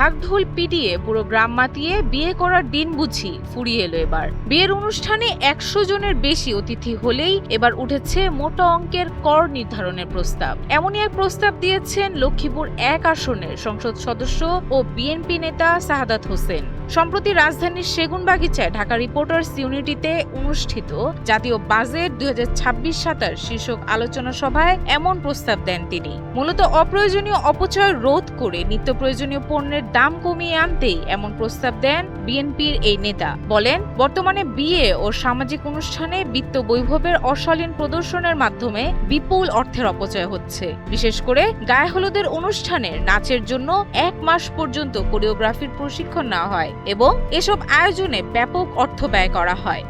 ঢাক ঢোল পিটিয়ে পুরো গ্রাম মাতিয়ে বিয়ে করার দিন বুঝি ফুরিয়ে এলো এবার। বিয়ের অনুষ্ঠানে ১০০ জনের বেশি অতিথি হলেই এবার উঠেছে মোটা অঙ্কের কর নির্ধারণের প্রস্তাব। এমনই এক প্রস্তাব দিয়েছেন লক্ষ্মীপুর ১ আসনের সংসদ সদস্য ও বিএনপি নেতা শাহাদাত হোসেন। সম্প্রতি রাজধানীর সেগুনবাগিচায় ঢাকা রিপোর্টার্স ইউনিটিতে অনুষ্ঠিত জাতীয় বাজেট ২০২৬-২৭ শীর্ষক আলোচনা সভায় এমন প্রস্তাব দেন তিনি। মূলত অপ্রয়োজনীয় অপচয় রোধ করে নিত্য প্রয়োজনীয় পণ্যের দাম কমিয়ে আনতেই এমন প্রস্তাব দেন বিএনপির এই নেতা। বলেন, বর্তমানে বিয়ে ও সামাজিক অনুষ্ঠানে বিত্ত বৈভবের অশালীন প্রদর্শনের মাধ্যমে বিপুল অর্থের অপচয় হচ্ছে। বিশেষ করে গায়ে হলুদের অনুষ্ঠানের নাচের জন্য ১ মাস পর্যন্ত কোরিওগ্রাফির প্রশিক্ষণ নেওয়া হয় এবং এসব আয়োজনে ব্যাপক অর্থ ব্যয় করা হয়।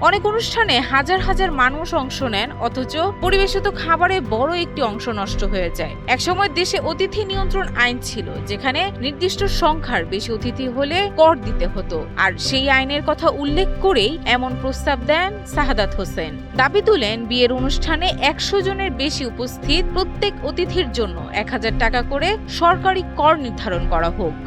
অনেক অনুষ্ঠানে হাজার হাজার মানুষ অংশ নেন, অথচ পরিবেশিত খাবারে বড় একটি অংশ নষ্ট হয়ে যায়। একসময় দেশে অতিথি নিয়ন্ত্রণ আইন ছিল, যেখানে নির্দিষ্ট সংখ্যার বেশি অতিথি হলে কর দিতে হতো। আর সেই আইনের কথা উল্লেখ করেই এমন প্রস্তাব দেন শাহাদাত হোসেন। দাবি তুলেন, বিয়ের অনুষ্ঠানে ১০০ জনের বেশি উপস্থিত প্রত্যেক অতিথির জন্য ১,০০০ টাকা করে সরকারি কর নির্ধারণ করা হোক।